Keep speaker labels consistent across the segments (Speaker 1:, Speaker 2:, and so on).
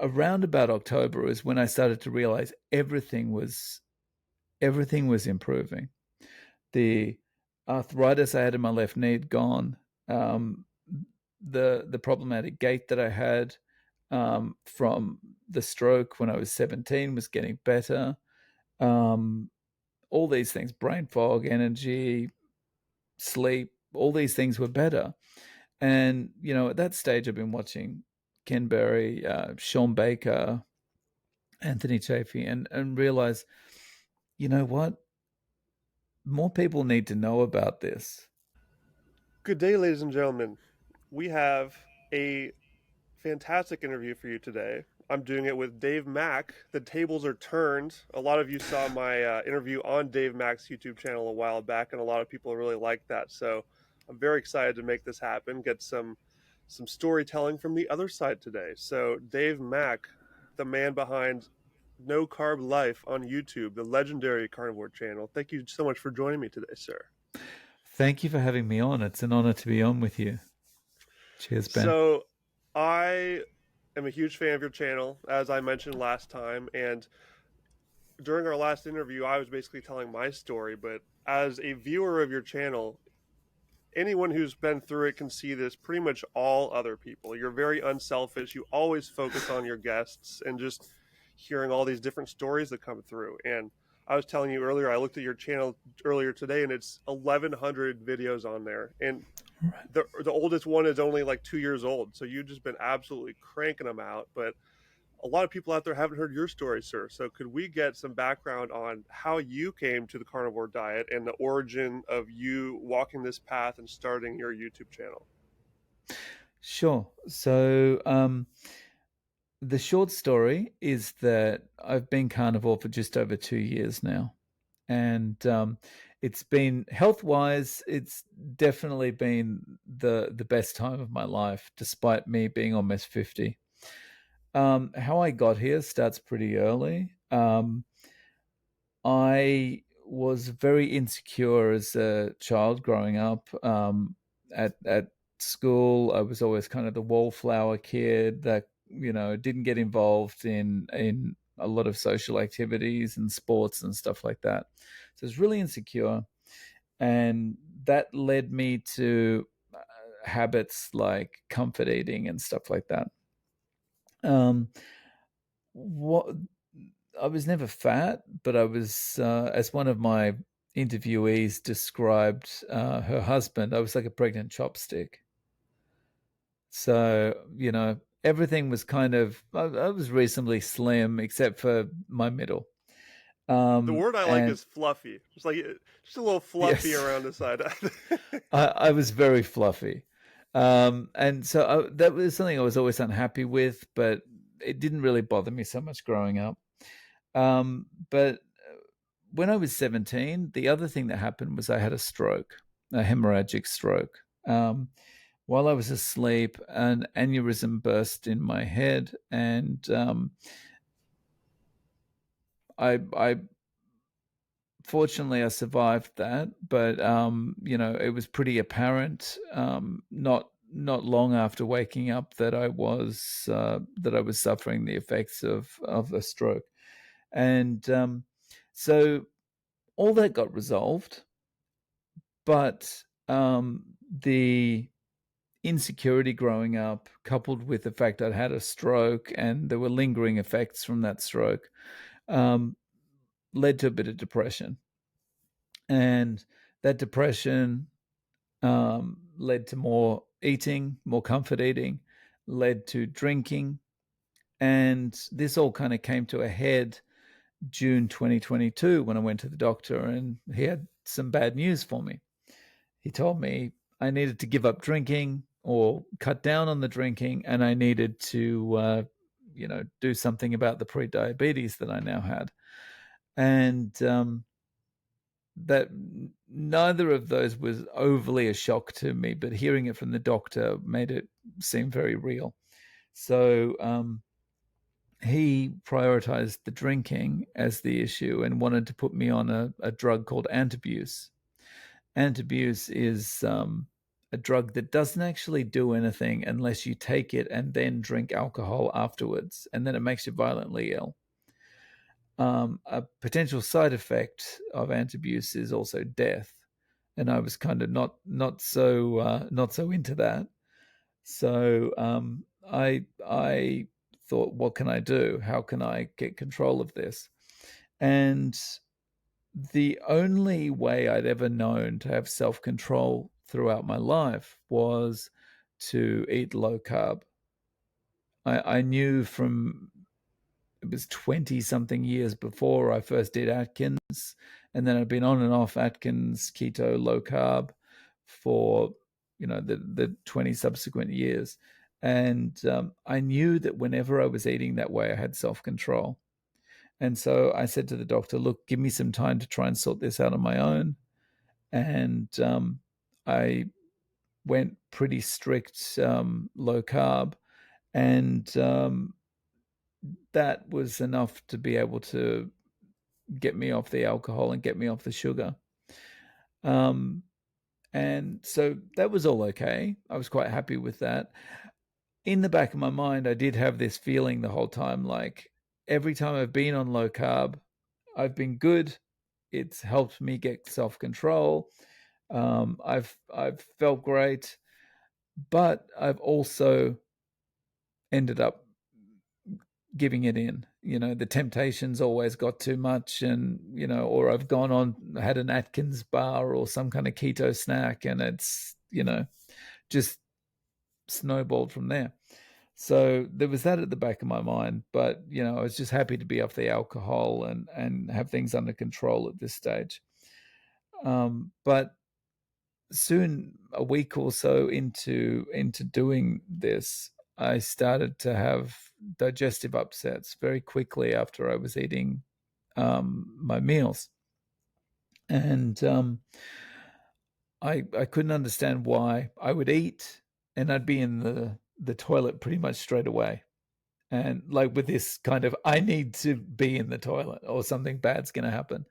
Speaker 1: around about October is when I started to realize everything was improving. The arthritis I had in my left knee had gone. The problematic gait that I had from the stroke when I was 17 was getting better. Um, all these things, brain fog, energy, sleep, all these things were better. And, at that stage, I've been watching Ken Berry, Sean Baker, Anthony Chafee, and realize, you know what? More people need to know about this.
Speaker 2: Good day, ladies and gentlemen. We have a fantastic interview for you today. I'm doing it with Dave Mack. The tables are turned. A lot of you saw my interview on Dave Mack's YouTube channel a while back, and a lot of people really liked that. So I'm very excited to make this happen. Get some storytelling from the other side today. So Dave Mack, the man behind No Carb Life on YouTube, the legendary carnivore channel. Thank you so much for joining me today, sir.
Speaker 1: Thank you for having me on. It's an honor to be on with you. Cheers, Ben.
Speaker 2: So I am a huge fan of your channel, as I mentioned last time. And during our last interview, I was basically telling my story. But as a viewer of your channel, anyone who's been through it can see this pretty much all other people. You're very unselfish. You always focus on your guests and just hearing all these different stories that come through. And I was telling you earlier, I looked at your channel earlier today and it's 1,100 videos on there. And
Speaker 1: Right.
Speaker 2: the oldest one is only like 2 years old. So you've just been absolutely cranking them out. But a lot of people out there haven't heard your story, sir. So could we get some background on how you came to the carnivore diet and the origin of you walking this path and starting your YouTube channel?
Speaker 1: Sure. So, the short story is that I've been carnivore for just over 2 years now. And it's been health wise, it's definitely been the best time of my life, despite me being almost 50. How I got here starts pretty early. I was very insecure as a child growing up. At school, I was always kind of the wallflower kid that didn't get involved in a lot of social activities and sports and stuff like that. So I was really insecure, and that led me to habits like comfort eating and stuff like that. Um, what I was never fat, but I was, as one of my interviewees described her husband, I was like a pregnant chopstick. So, everything was kind of, I was reasonably slim except for my middle.
Speaker 2: The word I like
Speaker 1: And
Speaker 2: is fluffy. Just a little fluffy
Speaker 1: yes,
Speaker 2: around the side.
Speaker 1: I was very fluffy. And so that was something I was always unhappy with, but it didn't really bother me so much growing up. But when I was 17, the other thing that happened was I had a stroke, a hemorrhagic stroke. While I was asleep, an aneurysm burst in my head, and I fortunately I survived that. But it was pretty apparent, not long after waking up, that I was suffering the effects of a stroke, and so all that got resolved, but the insecurity growing up, coupled with the fact I'd had a stroke and there were lingering effects from that stroke, um, led to a bit of depression. And that depression led to more eating, more comfort eating, led to drinking. And this all kind of came to a head June 2022 when I went to the doctor, and he had some bad news for me. He told me I needed to give up drinking or cut down on the drinking, and I needed to, do something about the pre-diabetes that I now had. And that neither of those was overly a shock to me, but hearing it from the doctor made it seem very real. So he prioritized the drinking as the issue and wanted to put me on a drug called antabuse. Antabuse is a drug that doesn't actually do anything unless you take it and then drink alcohol afterwards, and then it makes you violently ill. A potential side effect of antabuse is also death, and I was kind of not so into that. So I thought, what can I do? How can I get control of this? And the only way I'd ever known to have self control throughout my life was to eat low carb. I knew from it was 20 something years before I first did Atkins, and then I've been on and off Atkins, keto, low carb for the 20 subsequent years. And I knew that whenever I was eating that way, I had self control. And so I said to the doctor, look, give me some time to try and sort this out on my own. And I went pretty strict low carb. And that was enough to be able to get me off the alcohol and get me off the sugar. Um, and so that was all okay. I was quite happy with that. In the back of my mind, I did have this feeling the whole time, like every time I've been on low carb, I've been good. It's helped me get self control. I've felt great, but I've also ended up giving it in. The temptations always got too much, and or I've gone on, had an Atkins bar or some kind of keto snack, and it's just snowballed from there. So there was that at the back of my mind, but I was just happy to be off the alcohol and have things under control at this stage. But soon, a week or so into doing this, I started to have digestive upsets very quickly after I was eating my meals, and I couldn't understand why. I would eat and I'd be in the toilet pretty much straight away, and like with this kind of I need to be in the toilet or something bad's going to happen.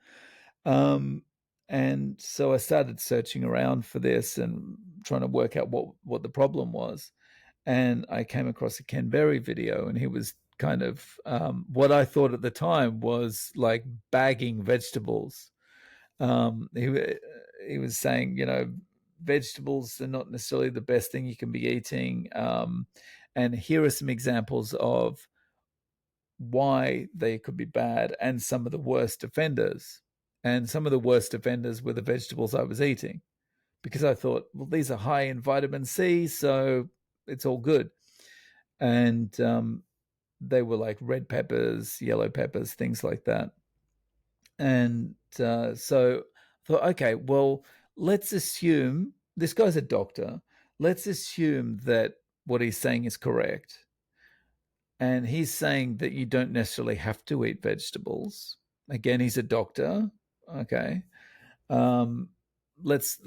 Speaker 1: Um, and so I started searching around for this and trying to work out what the problem was. And I came across a Ken Berry video, and he was kind of what I thought at the time was like bagging vegetables. He was saying, vegetables are not necessarily the best thing you can be eating. And here are some examples of why they could be bad and some of the worst offenders. And some of the worst offenders were the vegetables I was eating, because I thought, well, these are high in vitamin C, so it's all good. And they were like red peppers, yellow peppers, things like that. And so I thought, okay, well, let's assume this guy's a doctor. Let's assume that what he's saying is correct. And he's saying that you don't necessarily have to eat vegetables. Again, he's a doctor. Okay. Um, let's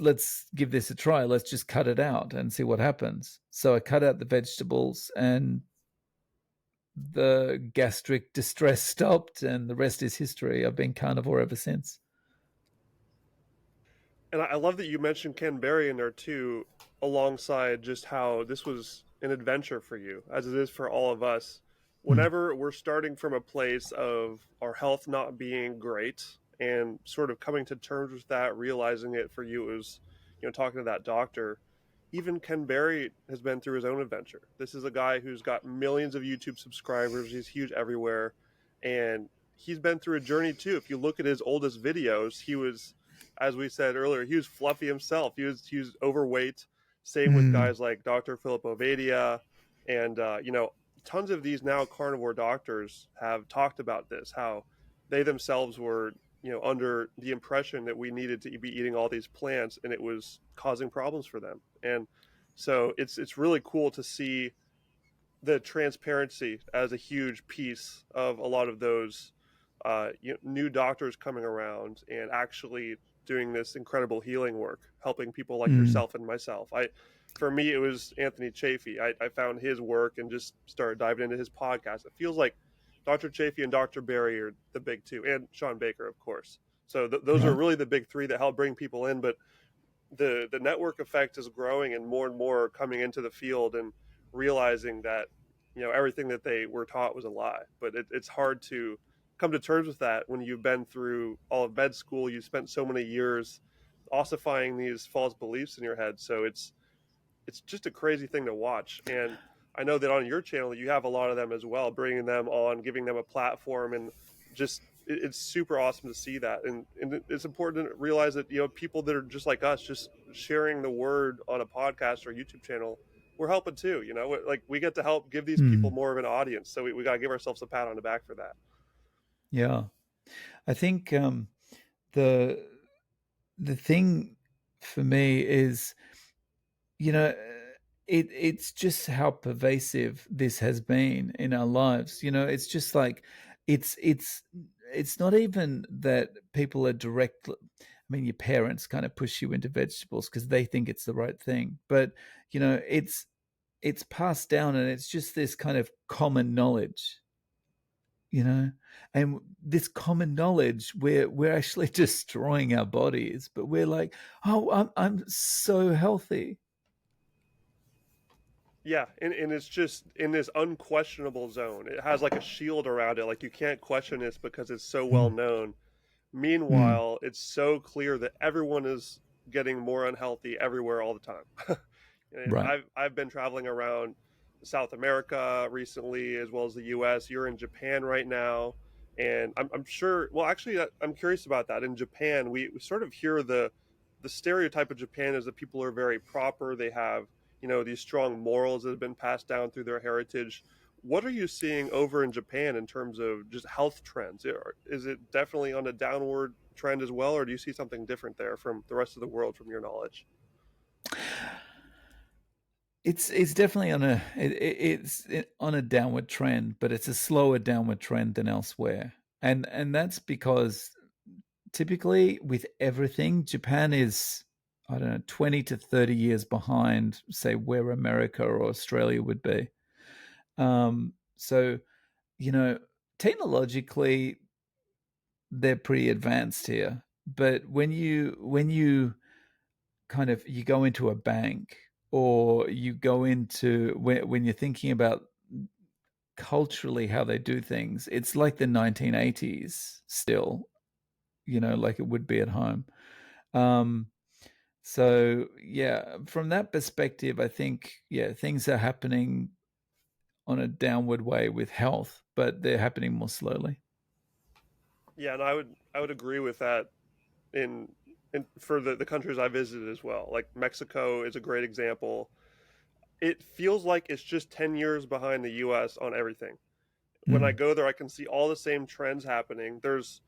Speaker 1: give this a try. Let's just cut it out and see what happens. So I cut out the vegetables, and the gastric distress stopped, and the rest is history. I've been carnivore ever since.
Speaker 2: And I love that you mentioned Ken Berry in there too, alongside just how this was an adventure for you, as it is for all of us.
Speaker 1: Mm.
Speaker 2: Whenever we're starting from a place of our health not being great and sort of coming to terms with that, realizing it for you is, talking to that doctor. Even Ken Berry has been through his own adventure. This is a guy who's got millions of YouTube subscribers. He's huge everywhere. And he's been through a journey too. If you look at his oldest videos, he was, as we said earlier, he was fluffy himself. He was overweight. Same with
Speaker 1: Mm.
Speaker 2: guys like Dr. Philip Ovadia, and tons of these now carnivore doctors have talked about this. How they themselves were under the impression that we needed to be eating all these plants, and it was causing problems for them. And so it's really cool to see the transparency as a huge piece of a lot of those new doctors coming around and actually doing this incredible healing work, helping people like
Speaker 1: Mm.
Speaker 2: yourself and myself. For me, it was Anthony Chafee. I found his work and just started diving into his podcast. It feels like Dr. Chafee and Dr. Berry are the big two, and Sean Baker, of course. So those are
Speaker 1: Right.
Speaker 2: really the big three that help bring people in. But the network effect is growing, and more are coming into the field and realizing that everything that they were taught was a lie. But it's hard to come to terms with that when you've been through all of med school. You spent so many years ossifying these false beliefs in your head. So it's just a crazy thing to watch. And I know that on your channel you have a lot of them as well, bringing them on, giving them a platform, and just it's super awesome to see that. And it's important to realize that people that are just like us, just sharing the word on a podcast or YouTube channel, we're helping too. Like we get to help give these people
Speaker 1: Mm,
Speaker 2: more of an audience, so we got to give ourselves a pat on the back for that.
Speaker 1: yeah, I think the the thing for me is, you know, it's just how pervasive this has been in our lives. It's just like it's it's it's not even that people are direct. I mean, your parents kind of push you into vegetables because they think it's the right thing, but it's passed down, and it's just this kind of common knowledge, you know and this common knowledge, we're actually destroying our bodies, but we're like, oh, I'm so healthy.
Speaker 2: Yeah, and it's just in this unquestionable zone. It has like a shield around it, like you can't question this because it's so well
Speaker 1: Mm,
Speaker 2: known.
Speaker 1: mm,
Speaker 2: Meanwhile, it's so clear that everyone is getting more unhealthy everywhere all the time. And
Speaker 1: right.
Speaker 2: I've been traveling around South America recently, as well as the U.S. You're in Japan right now, and I'm sure. Well, actually, I'm curious about that. In Japan, we sort of hear the stereotype of Japan is that people are very proper. They have these strong morals that have been passed down through their heritage. What are you seeing over in Japan in terms of just health trends? Is it definitely on a downward trend as well, or do you see something different there from the rest of the world, from your knowledge?
Speaker 1: It's definitely on a downward trend, but it's a slower downward trend than elsewhere, and that's because typically with everything, Japan is, I don't know, 20 to 30 years behind, say, where America or Australia would be. So, you know, technologically, they're pretty advanced here. But when you kind of you go into a bank, or you go into when you're thinking about culturally how they do things, it's like the 1980s still, like it would be at home. Um, so yeah, from that perspective, I think, yeah, things are happening on a downward way with health, but they're happening more slowly.
Speaker 2: Yeah, and I would agree with that in for the countries I visited as well. Like Mexico is a great example. It feels like it's just 10 years behind the US on everything. When I
Speaker 1: Mm,
Speaker 2: go there, I can see all the same trends happening. There's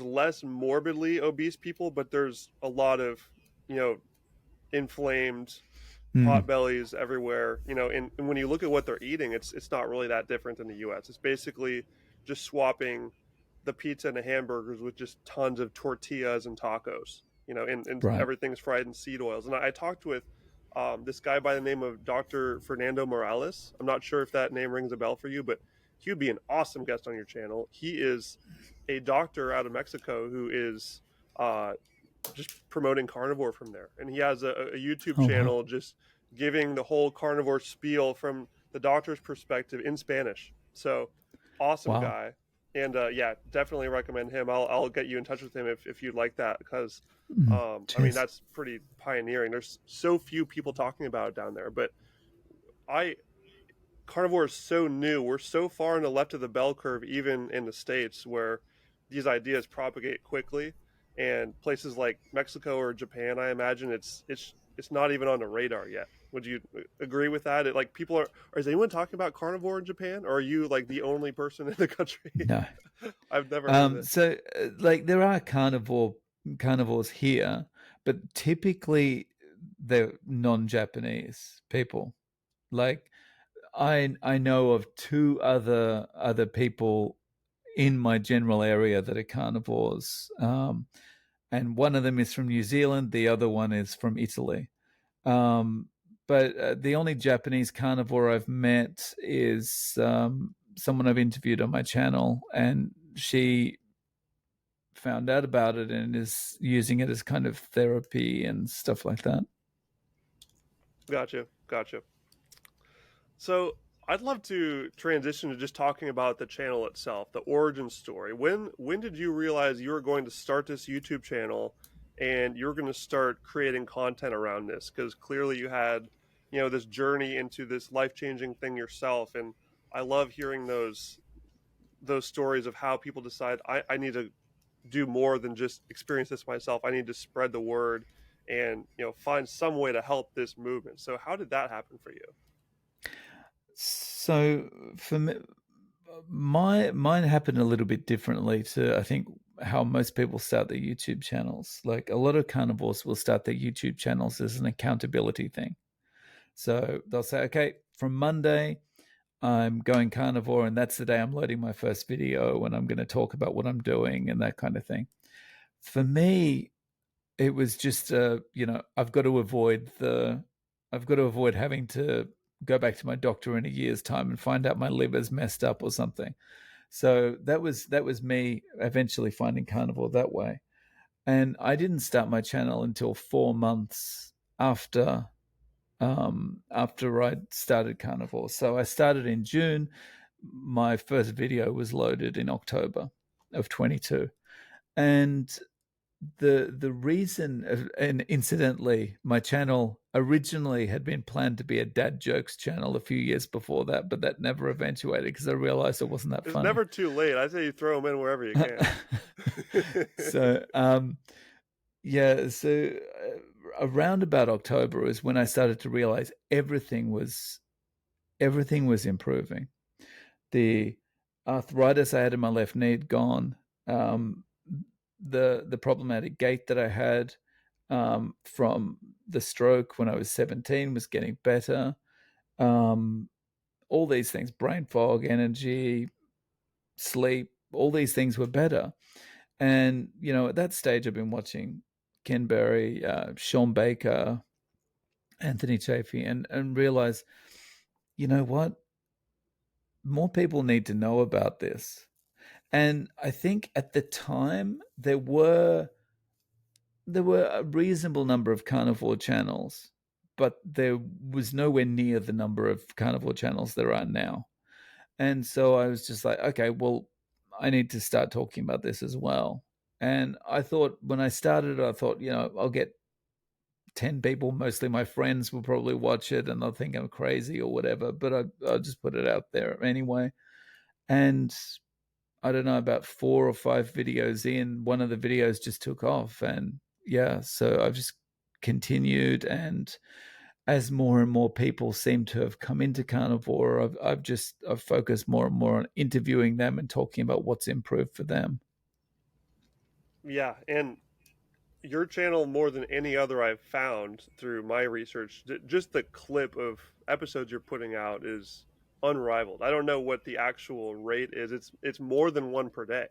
Speaker 2: less morbidly obese people, but there's a lot of, you know, inflamed pot
Speaker 1: mm,
Speaker 2: bellies everywhere. And when you look at what they're eating, it's not really that different in the US. It's basically just swapping the pizza and the hamburgers with just tons of tortillas and tacos. And
Speaker 1: right.
Speaker 2: everything's fried in seed oils. And I talked with this guy by the name of Dr. Fernando Morales. I'm not sure if that name rings a bell for you, but he would be an awesome guest on your channel. He is a doctor out of Mexico who is uh, just promoting carnivore from there, and he has a YouTube
Speaker 1: Oh wow.
Speaker 2: channel just giving the whole carnivore spiel from the doctor's perspective in Spanish. So awesome
Speaker 1: Wow.
Speaker 2: guy. And yeah, definitely recommend him. I'll get you in touch with him if you'd like that, because
Speaker 1: Mm,
Speaker 2: I mean
Speaker 1: cheers.
Speaker 2: that's pretty pioneering. There's so few people talking about it down there, but I carnivore is so new. We're so far on the left of the bell curve, even in the States, where these ideas propagate quickly. And places like Mexico or Japan, I imagine it's not even on the radar yet. Would you agree with that? Like people are is anyone talking about carnivore in Japan, or are you like the only person in the country?
Speaker 1: No.
Speaker 2: I've never heard of it.
Speaker 1: So like there are carnivores here, but typically they're non-Japanese people. Like I know of two other people in my general area that are carnivores, and one of them is from New Zealand. The other one is from Italy. Um, but the only Japanese carnivore I've met is someone I've interviewed on my channel, and found out about it and is using it as kind of therapy and stuff like that.
Speaker 2: Gotcha, gotcha. So I'd love to transition to just talking about the channel itself, the origin story. When did you realize you were going to start this YouTube channel and you were going to start creating content around this? Because clearly you had, this journey into this life-changing thing yourself, and I love hearing those stories of how people decide I need to do more than just experience this myself. I need to spread the word and find some way to help this movement. So how did that happen for you?
Speaker 1: So for me, mine happened a little bit differently to, I think, how most people start their YouTube channels. Like a lot of carnivores will start their YouTube channels as an accountability thing. So they'll say, okay, from Monday, I'm going carnivore, and that's the day I'm loading my first video, and I'm going to talk about what I'm doing and that kind of thing. For me, it was just, I've got to avoid having to go back to my doctor in a year's time and find out my liver's messed up or something. So that was me eventually finding carnivore that way. And I didn't start my channel until 4 months after I started carnivore. So I started in June. My first video was loaded in October of 22. And the reason, and incidentally, my channel originally had been planned to be a dad jokes channel a few years before that, but that never eventuated because I realized it wasn't that
Speaker 2: It's
Speaker 1: funny.
Speaker 2: never too late. I say you throw them in wherever you can.
Speaker 1: So yeah, so around about October is when I started to realize everything was improving. The arthritis I had in my left knee had gone. The problematic gait that I had from the stroke when I was 17 was getting better. Um, all these things, brain fog, energy, sleep, all these things were better. And, at that stage, I've been watching Ken Berry, Sean Baker, Anthony Chafee, and realize, you know what? More people need to know about this. And I think at the time there were a reasonable number of carnivore channels, but there was nowhere near the number of carnivore channels there are now. And so I was just like, okay, well, I need to start talking about this as well. And I thought when I started, I thought, I'll get 10 people, mostly my friends, will probably watch it and they'll think I'm crazy or whatever, but I'll just put it out there anyway. And I don't know, about 4 or 5 videos in, one of the videos just took off. And yeah, so I've just continued. And as more and more people seem to have come into carnivore, I've focused more and more on interviewing them and talking about what's improved for them.
Speaker 2: Yeah, and your channel more than any other I've found through my research, just the clip of episodes you're putting out is unrivaled. I don't know what the actual rate is. It's more than one per day.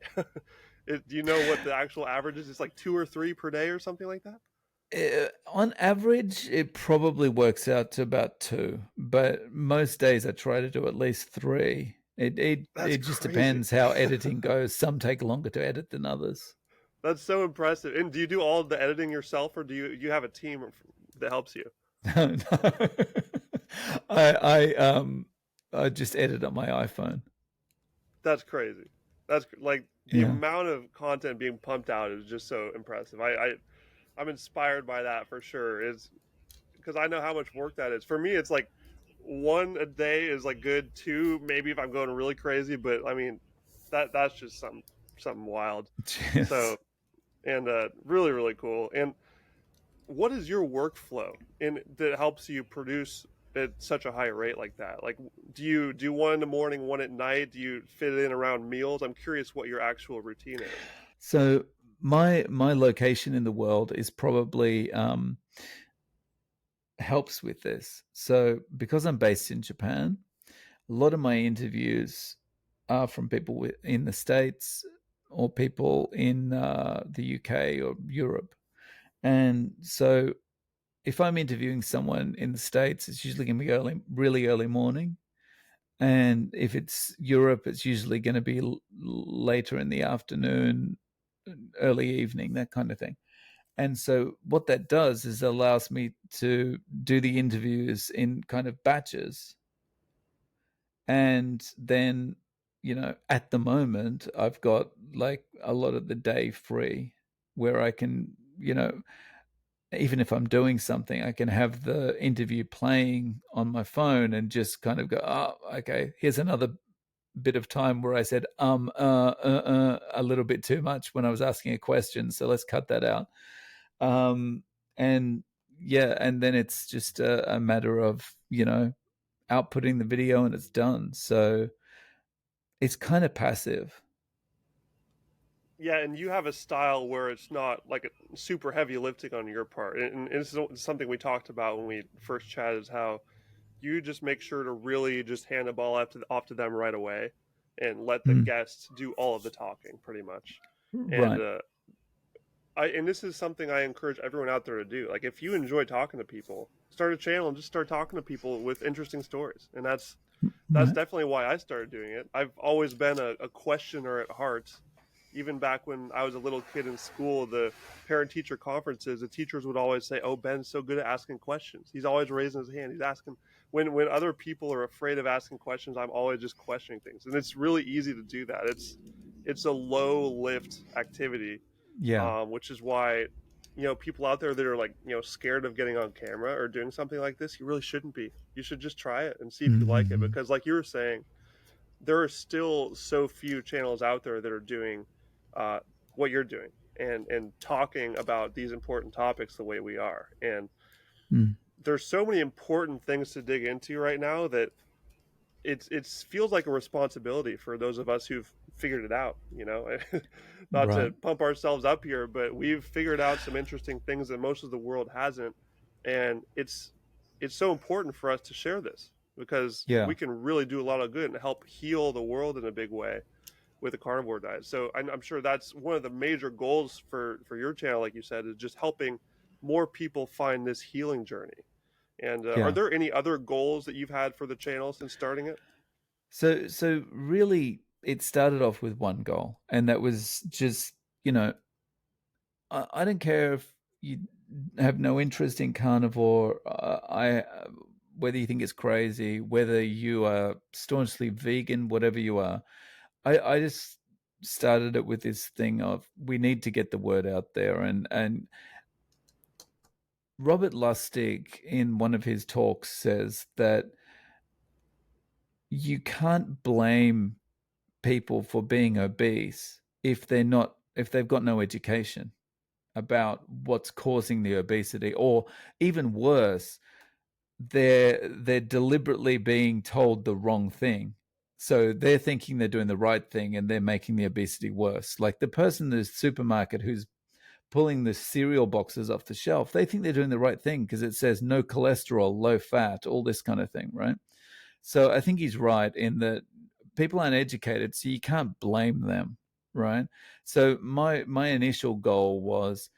Speaker 2: Do you know what the actual average is? It's like two or three per day or something like that.
Speaker 1: On average, it probably works out to about 2, but most days I try to do at least 3. It
Speaker 2: That's
Speaker 1: just
Speaker 2: crazy.
Speaker 1: depends how editing goes. Some take longer to edit than others.
Speaker 2: That's so impressive. And do you do all of the editing yourself, or do you have a team that helps you?
Speaker 1: No, no. I just edit on my iPhone.
Speaker 2: That's crazy. That's like the
Speaker 1: Yeah.
Speaker 2: amount of content being pumped out is just so impressive. I'm inspired by that for sure. Is because I know how much work that is. For me, it's like one a day is like good. Two, maybe if I'm going really crazy, but I mean, that's just something wild.
Speaker 1: Cheers.
Speaker 2: So and really really cool. And what is your workflow in that helps you produce at such a high rate like that? Like, do you do one in the morning, one at night? Do you fit it in around meals? I'm curious what your actual routine is.
Speaker 1: So my location in the world is probably helps with this. So because I'm based in Japan, a lot of my interviews are from people in the States or people in the UK or Europe. And so if I'm interviewing someone in the States, it's usually going to be really early morning. And if it's Europe, it's usually going to be later in the afternoon, early evening, that kind of thing. And so what that does is allows me to do the interviews in kind of batches. And then, at the moment, I've got like a lot of the day free where I can, even if I'm doing something, I can have the interview playing on my phone and just kind of go, oh, okay, here's another bit of time where I said a little bit too much when I was asking a question, so let's cut that out. And yeah, and then it's just a matter of outputting the video and it's done. So it's kind of passive.
Speaker 2: Yeah, and you have a style where it's not like a super heavy lifting on your part, and this is something we talked about when we first chatted. Is how you just make sure to really just hand the ball off to them right away, and let the
Speaker 1: Mm,
Speaker 2: guests do all of the talking, pretty much. And
Speaker 1: right.
Speaker 2: and this is something I encourage everyone out there to do. Like, if you enjoy talking to people, start a channel and just start talking to people with interesting stories. And that's
Speaker 1: Right.
Speaker 2: definitely why I started doing it. I've always been a questioner at heart. Even back when I was a little kid in school, the parent teacher conferences, the teachers would always say, "Oh, Ben's so good at asking questions. He's always raising his hand. He's asking." When other people are afraid of asking questions, I'm always just questioning things, and it's really easy to do that. It's a low lift activity,
Speaker 1: Yeah.
Speaker 2: which is why people out there that are like scared of getting on camera or doing something like this, you really shouldn't be. You should just try it and see if you like it,
Speaker 1: Mm-hmm.
Speaker 2: because like you were saying, there are still so few channels out there that are doing uh, what you're doing, and talking about these important topics the way we are. And
Speaker 1: Mm.
Speaker 2: there's so many important things to dig into right now that it feels like a responsibility for those of us who've figured it out. Not to
Speaker 1: Right.
Speaker 2: pump ourselves up here, but we've figured out some interesting things that most of the world hasn't, and it's so important for us to share this, because
Speaker 1: Yeah.
Speaker 2: we can really do a lot of good and help heal the world in a big way with the carnivore diet. So I'm sure that's one of the major goals for your channel, like you said, is just helping more people find this healing journey. And are
Speaker 1: Yeah.
Speaker 2: there any other goals that you've had for the channel since starting it?
Speaker 1: So really, it started off with one goal, and that was just, you know, I don't care if you have no interest in carnivore. Whether you think it's crazy, whether you are staunchly vegan, whatever you are, I just started it with this thing of we need to get the word out there, and Robert Lustig in one of his talks says that you can't blame people for being obese if they've got no education about what's causing the obesity, or even worse, they're deliberately being told the wrong thing. So they're thinking they're doing the right thing and they're making the obesity worse. Like the person in the supermarket who's pulling the cereal boxes off the shelf, they think they're doing the right thing because it says no cholesterol, low fat, all this kind of thing, right? So I think he's right in that people aren't educated, so you can't blame them, right? So my initial goal was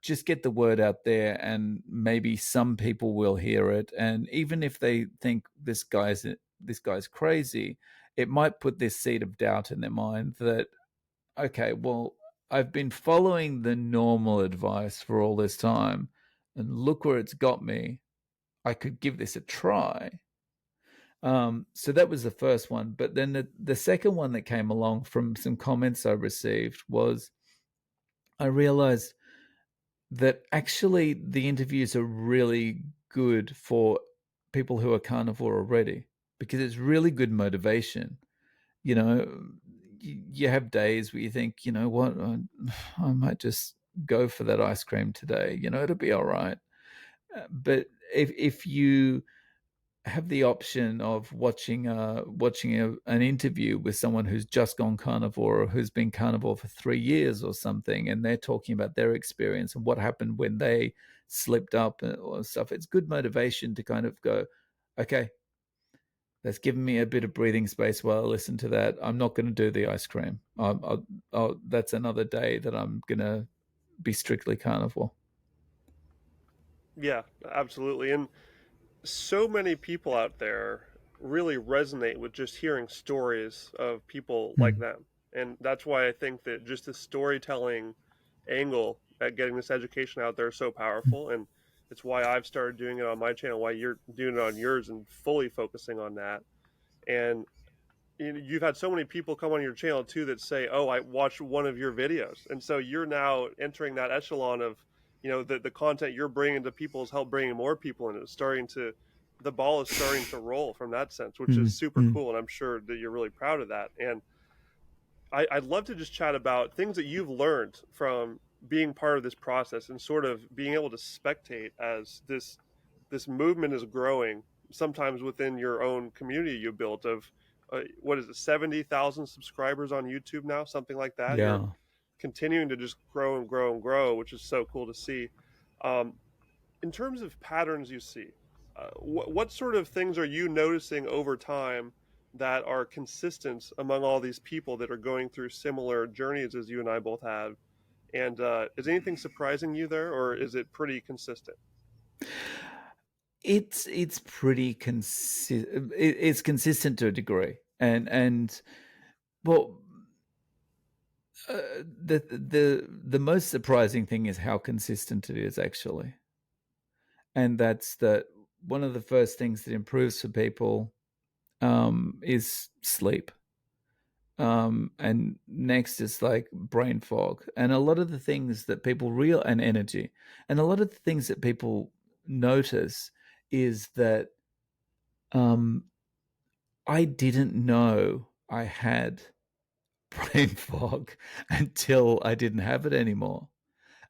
Speaker 1: just get the word out there, and maybe some people will hear it, and even if they think this guy's crazy, it might put this seed of doubt in their mind that, okay, well, I've been following the normal advice for all this time, and look where it's got me. I could give this a try. So that was the first one. But then the second one that came along from some comments I received was I realized that actually the interviews are really good for people who are carnivore already, because it's really good motivation. You know, you have days where you think, you know what, I might just go for that ice cream today. It'll be all right. But if you have the option of watching an interview with someone who's just gone carnivore or who's been carnivore for 3 years or something, and they're talking about their experience and what happened when they slipped up or stuff, it's good motivation to kind of go, okay, that's given me a bit of breathing space while I listen to that. I'm not going to do the ice cream. That's another day that I'm going to be strictly carnivore.
Speaker 2: Yeah, absolutely. And so many people out there really resonate with just hearing stories of people like
Speaker 1: Hmm.
Speaker 2: them. And that's why I think that just the storytelling angle at getting this education out there is so powerful, and it's why I've started doing it on my channel, why you're doing it on yours and fully focusing on that. And you've had so many people come on your channel too that say, "Oh, I watched one of your videos," and so you're now entering that echelon of, the content you're bringing to people is help bringing more people in. It's starting to, the ball is starting to roll from that sense, which is
Speaker 1: Mm,
Speaker 2: super
Speaker 1: mm.
Speaker 2: cool, and I'm sure that you're really proud of that. And I'd love to just chat about things that you've learned from being part of this process and sort of being able to spectate as this movement is growing. Sometimes within your own community you built of, what is it, 70,000 subscribers on YouTube now, something like that. You're
Speaker 1: Yeah.
Speaker 2: continuing to just grow and grow and grow, which is so cool to see. Um, in terms of patterns you see, what sort of things are you noticing over time that are consistent among all these people that are going through similar journeys as you and I both have? And is anything surprising you there, or is it pretty consistent?
Speaker 1: It's pretty it's consistent to a degree, and well, the most surprising thing is how consistent it is actually, and that's that one of the first things that improves for people is sleep. And next is like brain fog, and a lot of the things that people real and energy, and a lot of the things that people notice is that um, I didn't know I had brain fog until I didn't have it anymore.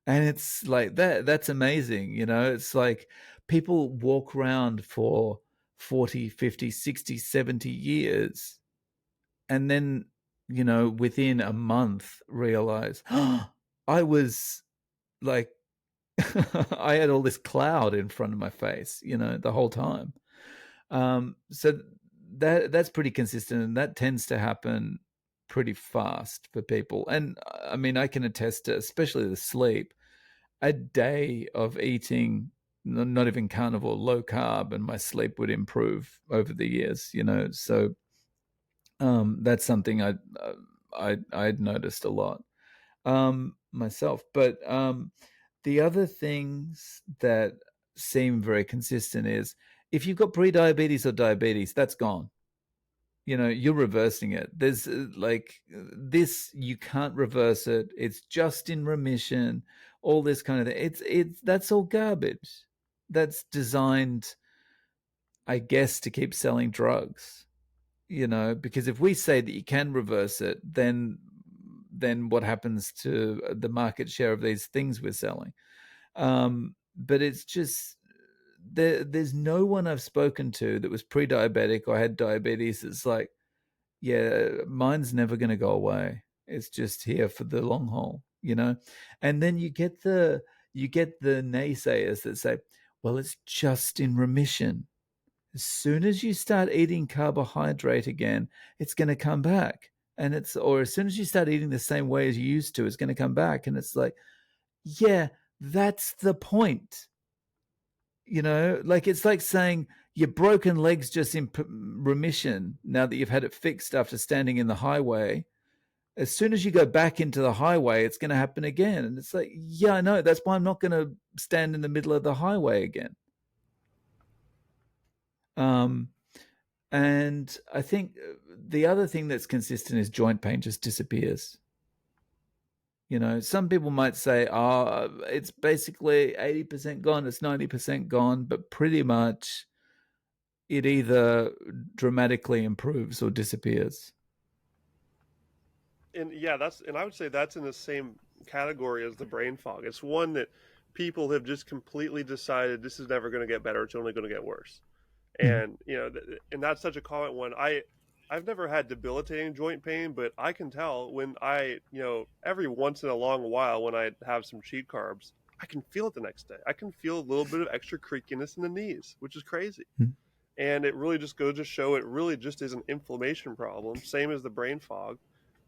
Speaker 1: And it's like that's amazing, it's like people walk around for 40, 50, 60, 70 years, and then within a month realize, oh, I was like I had all this cloud in front of my face, the whole time. So that's pretty consistent, and that tends to happen pretty fast for people. And I mean, I can attest to, especially the sleep, a day of eating not even carnivore, low carb, and my sleep would improve over the years. So that's something I'd noticed a lot myself. But the other things that seem very consistent is if you've got pre-diabetes or diabetes, that's gone. You're reversing it. There's like this, you can't reverse it. It's just in remission. All this kind of thing. It's that's all garbage. That's designed, I guess, to keep selling drugs. Because if we say that you can reverse it, then what happens to the market share of these things we're selling? But it's just there's no one I've spoken to that was pre-diabetic or had diabetes that's like, yeah, mine's never going to go away. It's just here for the long haul. And then you get the naysayers that say, well, it's just in remission. As soon as you start eating carbohydrate again, it's going to come back. Or as soon as you start eating the same way as you used to, it's going to come back. And it's like, yeah, that's the point. Like it's like saying your broken leg's just in remission now that you've had it fixed after standing in the highway. As soon as you go back into the highway, it's going to happen again. And it's like, yeah, I know. That's why I'm not going to stand in the middle of the highway again. Um, and I think the other thing that's consistent is joint pain just disappears. Some people might say, oh, it's basically 80% gone, it's 90% gone, but pretty much it either dramatically improves or disappears.
Speaker 2: And yeah, and I would say that's in the same category as the brain fog. It's one that people have just completely decided this is never going to get better. It's only going to get worse.
Speaker 1: Mm.
Speaker 2: And and that's such a common one. I've never had debilitating joint pain, but I can tell when every once in a long while when I have some cheat carbs, I can feel it the next day. I can feel a little bit of extra creakiness in the knees, which is crazy.
Speaker 1: Mm.
Speaker 2: And it really just goes to show it really just is an inflammation problem, same as the brain fog.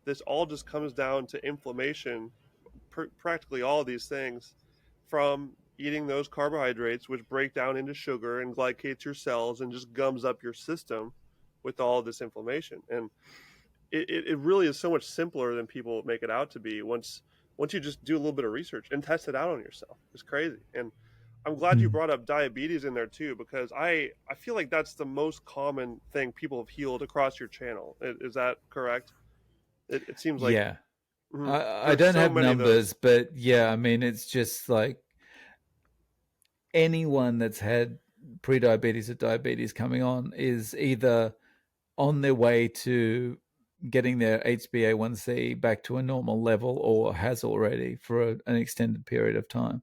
Speaker 2: This all just comes down to inflammation, practically all of these things, from eating those carbohydrates, which break down into sugar and glycates your cells and just gums up your system with all of this inflammation. And it really is so much simpler than people make it out to be. Once once you just do a little bit of research and test it out on yourself. It's crazy. And I'm glad you
Speaker 1: Mm.
Speaker 2: brought up diabetes in there too, because I feel like that's the most common thing people have healed across your channel. Is that correct? It seems like
Speaker 1: Yeah. I
Speaker 2: there's
Speaker 1: don't
Speaker 2: so
Speaker 1: have
Speaker 2: many of
Speaker 1: numbers,
Speaker 2: those.
Speaker 1: but yeah, I mean, it's just like anyone that's had pre-diabetes or diabetes coming on is either on their way to getting their HbA1c back to a normal level or has already for an extended period of time.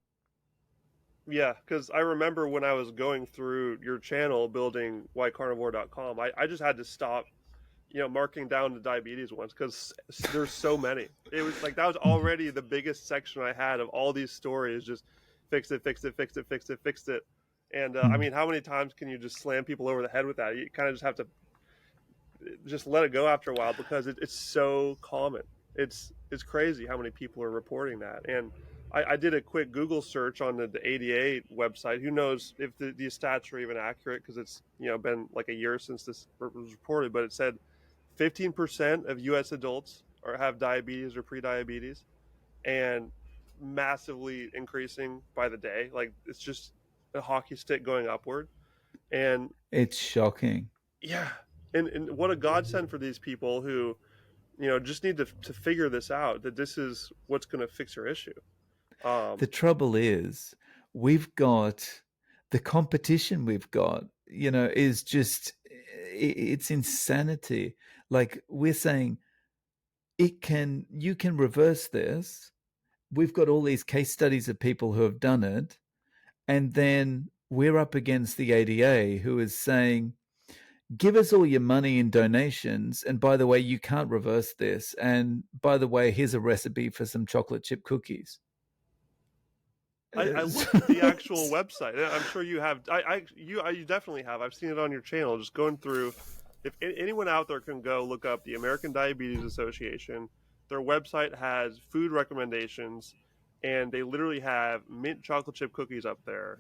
Speaker 2: Yeah, because I remember when I was going through your channel building whycarnivore.com, I just had to stop, marking down the diabetes ones because there's so many. It was like that was
Speaker 1: Mhm.
Speaker 2: already the biggest section I had of all these stories. Just fixed it, fixed it, fixed it, fixed it, fixed it. And I
Speaker 1: Mm.
Speaker 2: mean, how many times can you just slam people over the head with that? You kind of just have to just let it go after a while because it's so common. It's crazy how many people are reporting that. And I did a quick Google search on the ADA website. Who knows if these stats are even accurate because it's been like a year since this was reported. But it said 15% of U.S. adults have diabetes or pre-diabetes, and massively increasing by the day. Like it's just a hockey stick going upward. And
Speaker 1: It's shocking.
Speaker 2: yeah, and what a godsend for these people who just need to figure this out, that this is what's going to fix your issue.
Speaker 1: The
Speaker 2: um
Speaker 1: trouble is, we've got the competition we've got, is just it's insanity. Like we're saying, you can reverse this. We've got all these case studies of people who have done it, and then we're up against the ADA who is saying, give us all your money in donations, and by the way, you can't reverse this, and by the way, here's a recipe for some chocolate chip cookies.
Speaker 2: I looked at the actual website. I'm sure you have. You definitely have. I've seen it on your channel. Just going through. If anyone out there can go look up the American Diabetes Association, their website has food recommendations, and they literally have mint chocolate chip cookies up there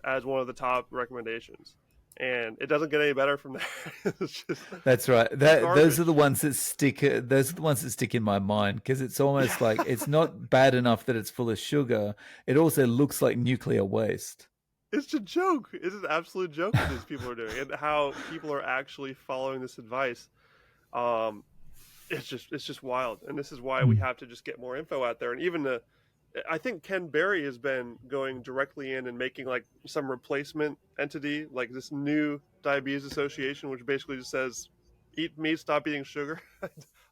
Speaker 2: as one of the top recommendations. And it doesn't get any better from there. It's just
Speaker 1: That's right. Those are the
Speaker 2: garbage.
Speaker 1: ones that stick. Those are the ones that stick in my mind because it's
Speaker 2: Yeah.
Speaker 1: almost like it's not bad enough that it's full of sugar. It also looks like nuclear waste.
Speaker 2: It's a joke. It's an absolute joke what these people are doing, and how people are actually following this advice. Um, it's just wild, and this is why we
Speaker 1: Mm.
Speaker 2: have to just get more info out there. And even I think Ken Berry has been going directly in and making like some replacement entity, like this new diabetes association, which basically just says, "Eat meat, stop eating sugar."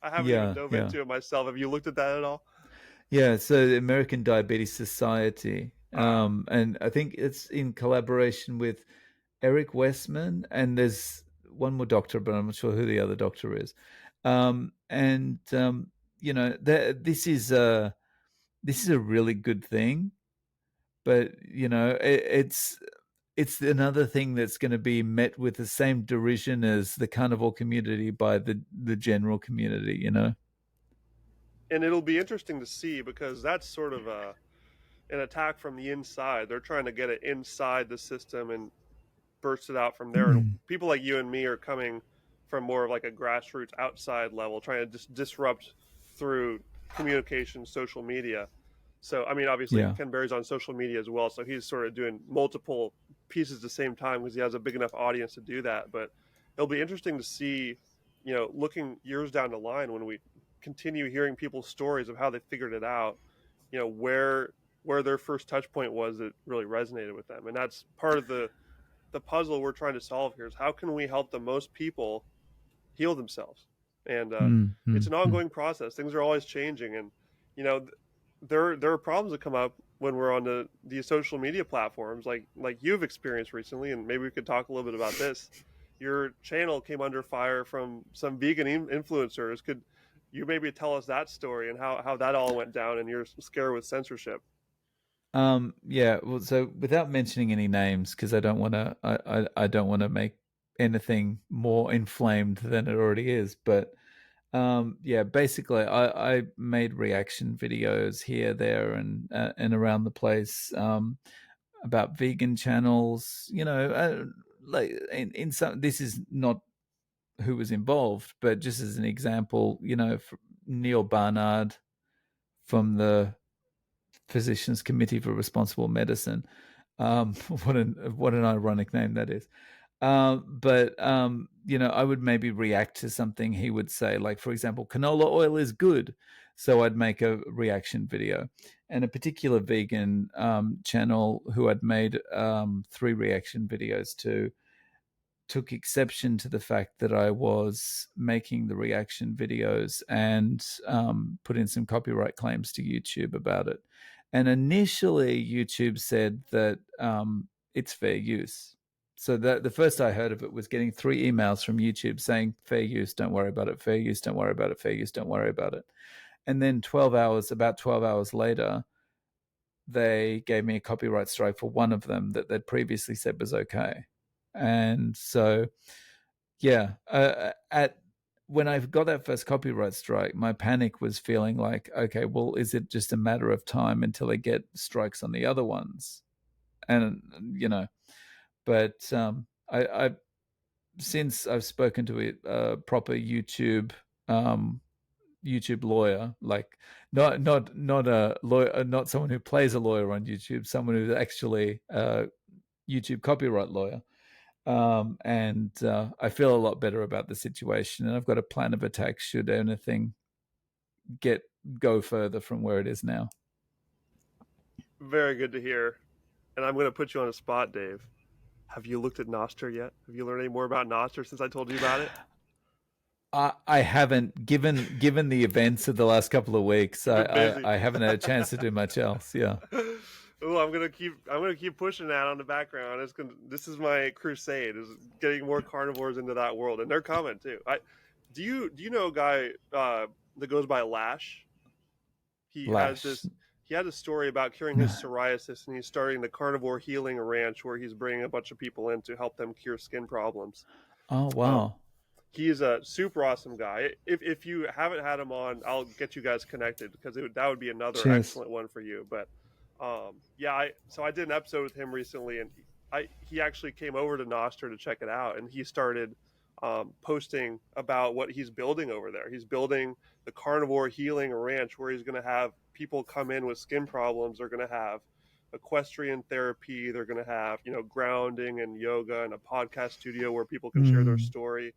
Speaker 2: I haven't even
Speaker 1: Yeah,
Speaker 2: dove
Speaker 1: yeah,
Speaker 2: into it myself. Have you looked at that at all?
Speaker 1: yeah. So the American Diabetes Society,
Speaker 2: Ah,
Speaker 1: and I think it's in collaboration with Eric Westman, and there's one more doctor, but I'm not sure who the other doctor is. And this is a really good thing, but it's another thing that's going to be met with the same derision as the carnivore community by the general community.
Speaker 2: and it'll be interesting to see because that's sort of an attack from the inside. They're trying to get it inside the system and burst it out from there. And
Speaker 1: Mm.
Speaker 2: people like you and me are coming from more of like a grassroots outside level, trying to just disrupt through communication, social media. So, I mean, obviously,
Speaker 1: Yeah.
Speaker 2: Ken Berry's on social media as well. So he's sort of doing multiple pieces at the same time because he has a big enough audience to do that. But it'll be interesting to see, looking years down the line when we continue hearing people's stories of how they figured it out, where their first touch point was that really resonated with them. And that's part of the puzzle we're trying to solve here is how can we help the most people heal themselves. And
Speaker 1: Mm,
Speaker 2: it's
Speaker 1: mm,
Speaker 2: an
Speaker 1: mm.
Speaker 2: ongoing process. Things are always changing, and you know there are problems that come up when we're on the social media platforms like you've experienced recently. And maybe we could talk a little bit about this. Your channel came under fire from some vegan influencers. Could you maybe tell us that story and how that all went down and your scare with censorship?
Speaker 1: Yeah. Well, so without mentioning any names, because I don't want to make anything more inflamed than it already is. But yeah, basically, I made reaction videos here, there, and around the place about vegan channels. Like in some, this is not who was involved, but just as an example, Neil Barnard from the Physicians Committee for Responsible Medicine. What an ironic name that is. But I would maybe react to something he would say, like, for example, canola oil is good. So I'd make a reaction video. And a particular vegan channel who I'd made 3 reaction videos to took exception to the fact that I was making the reaction videos and put in some copyright claims to YouTube about it. And initially, YouTube said that it's fair use. So the first I heard of it was getting 3 emails from YouTube saying, fair use, don't worry about it, fair use, don't worry about it, fair use, don't worry about it. And then about 12 hours later, they gave me a copyright strike for one of them that they'd previously said was okay. And so, yeah, at when I got that first copyright strike, my panic was feeling like, okay, well, is it just a matter of time until I get strikes on the other ones? And but I since I've spoken to a proper um, YouTube lawyer, like not a lawyer, not someone who plays a lawyer on YouTube, someone who's actually a YouTube copyright lawyer. And I feel a lot better about the situation, and I've got a plan of attack should anything get go further from where it is now.
Speaker 2: Very good to hear. And I'm going to put you on a spot, Dave. Have you looked at Nostr yet? Have you learned any more about Nostr since I told you about it?
Speaker 1: I haven't given the events of the last couple of weeks.
Speaker 2: You've
Speaker 1: I,
Speaker 2: been busy.
Speaker 1: I, I haven't had a chance to do much else. Yeah.
Speaker 2: Oh, I'm gonna keep pushing that on the background. This is my crusade, is getting more carnivores into that world, and they're coming too. Do you know a guy that goes by Lash? He has
Speaker 1: Lash.
Speaker 2: this he had a story about curing his psoriasis, and he's starting the Carnivore Healing Ranch, where he's bringing a bunch of people in to help them cure skin problems.
Speaker 1: Oh
Speaker 2: Um,
Speaker 1: wow.
Speaker 2: he's a super awesome guy. If you haven't had him on, I'll get you guys connected, because that would be another
Speaker 1: Cheers.
Speaker 2: excellent one for you. But yeah, I did an episode with him recently, and he actually came over to Nostr to check it out, and he started posting about what he's building over there. He's building the Carnivore Healing Ranch, where he's going to have people come in with skin problems. They're going to have equestrian therapy. They're going to have grounding and yoga, and a podcast studio where people can share their
Speaker 1: Mm.
Speaker 2: story.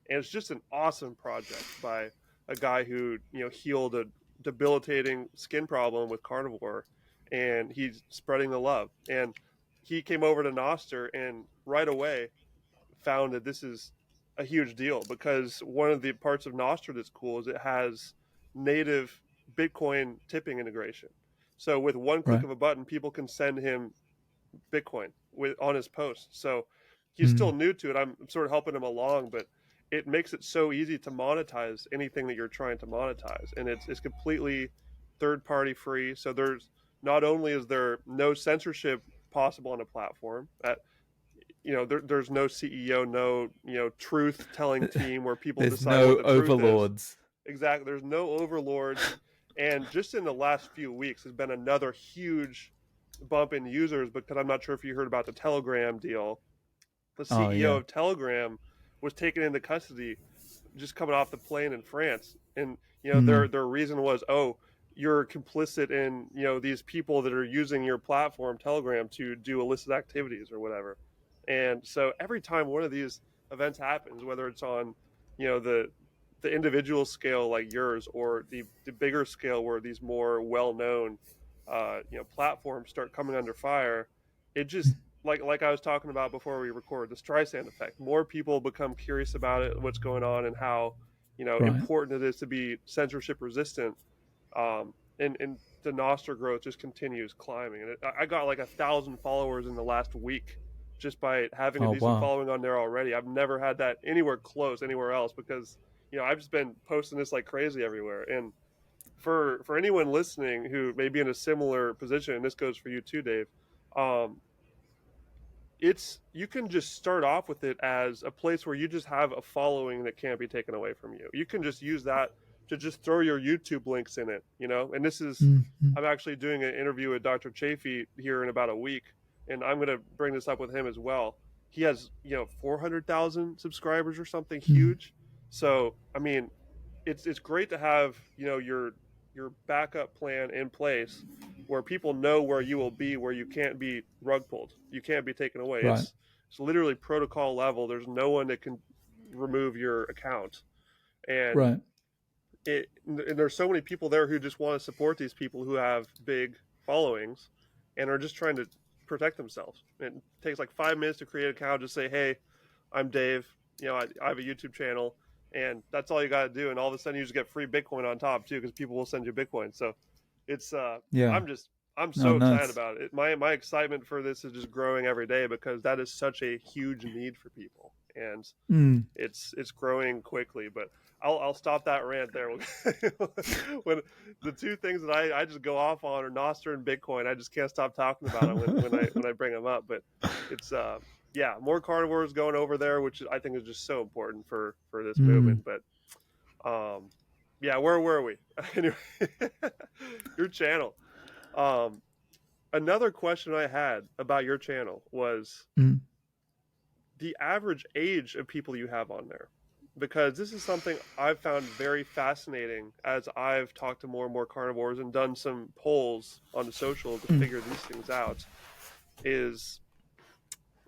Speaker 2: And it's just an awesome project by a guy who healed a debilitating skin problem with carnivore, and he's spreading the love. And he came over to Nostr and right away found that this is a huge deal, because one of the parts of Nostr that's cool is it has native Bitcoin tipping integration. So with one click
Speaker 1: Right.
Speaker 2: of a button, people can send him Bitcoin on his post. So he's still
Speaker 1: Mm.
Speaker 2: new to it. I'm sort of helping him along, but it makes it so easy to monetize anything that you're trying to monetize, and it's completely third party free. So not only is there no censorship possible on a platform, there's no CEO, no truth telling team where people
Speaker 1: There's
Speaker 2: decide what
Speaker 1: no
Speaker 2: the truth is.
Speaker 1: overlords.
Speaker 2: Exactly, there's no overlords. And just in the last few weeks has been another huge bump in users, because I'm not sure if you heard about the Telegram deal. The
Speaker 1: Oh
Speaker 2: CEO
Speaker 1: yeah.
Speaker 2: of Telegram was taken into custody just coming off the plane in France, and
Speaker 1: Mm.
Speaker 2: their reason was, oh, you're complicit in these people that are using your platform Telegram to do illicit activities or whatever. And so every time one of these events happens, whether it's on the individual scale like yours, or the bigger scale where these more well known platforms start coming under fire, it just, like I was talking about before we record, the Streisand effect. More people become curious about it, what's going on, and how
Speaker 1: Right.
Speaker 2: important it is to be censorship resistant. And the Nostr growth just continues climbing, and I got like 1,000 followers in the last week just by having a
Speaker 1: Oh
Speaker 2: decent
Speaker 1: wow.
Speaker 2: following on there already. I've never had that anywhere close anywhere else, because I've just been posting this like crazy everywhere. And for anyone listening who may be in a similar position, and this goes for you too, Dave, um, you can just start off with it as a place where you just have a following that can't be taken away from you. You can just use that to just throw your YouTube links in it. And this is,
Speaker 1: Mm.
Speaker 2: I'm actually doing an interview with Dr. Chafee here in about a week, and I'm going to bring this up with him as well. He has 400,000 subscribers or something
Speaker 1: Mm.
Speaker 2: huge. So I mean, it's great to have your backup plan in place, where people know where you will be, where you can't be rug pulled, you can't be taken away.
Speaker 1: Right.
Speaker 2: It's literally protocol level. There's no one that can remove your account, and
Speaker 1: Right.
Speaker 2: and there's so many people there who just want to support these people who have big followings and are just trying to protect themselves. It takes like 5 minutes to create an account, just say, hey, I'm Dave, I have a YouTube channel, and that's all you got to do, and all of a sudden you just get free Bitcoin on top too, because people will send you Bitcoin. So it's
Speaker 1: Yeah.
Speaker 2: I'm
Speaker 1: No,
Speaker 2: so excited
Speaker 1: nice.
Speaker 2: about it. My excitement for this is just growing every day, because that is such a huge need for people, and
Speaker 1: Mm.
Speaker 2: it's growing quickly. But I'll stop that rant there. When the two things that I just go off on are Nostr and Bitcoin, I just can't stop talking about them when I bring them up. But it's yeah, more carnivores going over there, which I think is just so important for this
Speaker 1: Mm.
Speaker 2: movement. But yeah, where were we? Anyway, your channel. Um, Another question I had about your channel was
Speaker 1: Mm.
Speaker 2: the average age of people you have on there, because this is something I've found very fascinating as I've talked to more and more carnivores and done some polls on the social to
Speaker 1: Mm.
Speaker 2: figure these things out. Is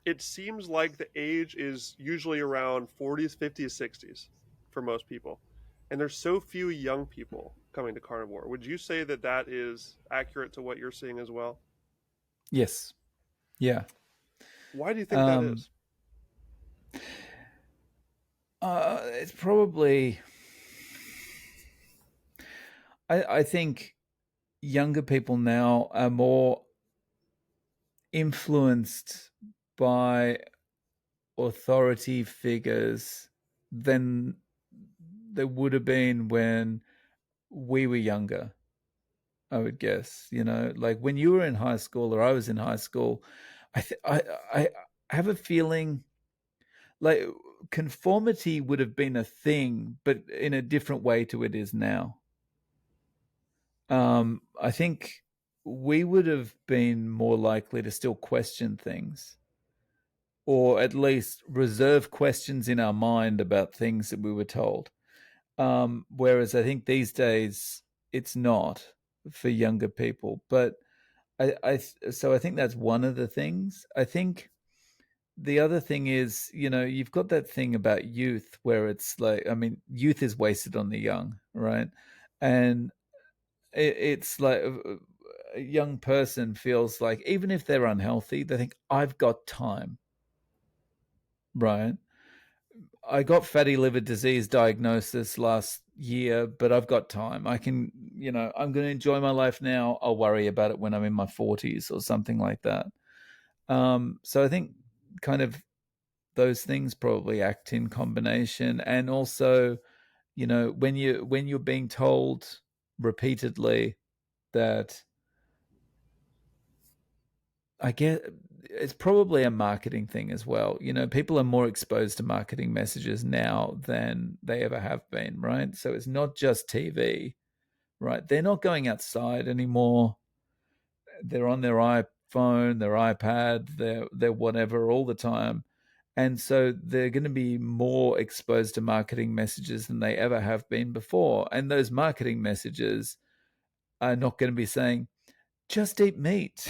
Speaker 2: it seems like the age is usually around 40s, 50s, 60s for most people, and there's so few young people coming to carnivore. Would you say that that is accurate to what you're seeing as well?
Speaker 1: Yes. Yeah.
Speaker 2: Why do you think that
Speaker 1: Um,
Speaker 2: is?
Speaker 1: it's probably. I think younger people now are more influenced by authority figures than there would have been when we were younger. I would guess, like when you were in high school or I was in high school, I have a feeling like conformity would have been a thing, but in a different way to it is now. I think we would have been more likely to still question things, or at least reserve questions in our mind about things that we were told. Whereas I think these days it's not for younger people. But so I think that's one of the things. I think the other thing is, you've got that thing about youth where it's like, I mean, youth is wasted on the young, right? And it's like a young person feels like even if they're unhealthy, they think, I've got time, right? I got fatty liver disease diagnosis last year, but I've got time. I can, I'm going to enjoy my life now. I'll worry about it when I'm in my 40s or something like that. So I think kind of those things probably act in combination. And also, when you're being told repeatedly that, I guess it's probably a marketing thing as well. People are more exposed to marketing messages now than they ever have been, right? So it's not just TV, right? They're not going outside anymore. They're on their iPhone, their iPad, their whatever all the time. And so they're going to be more exposed to marketing messages than they ever have been before. And those marketing messages are not going to be saying, just eat meat.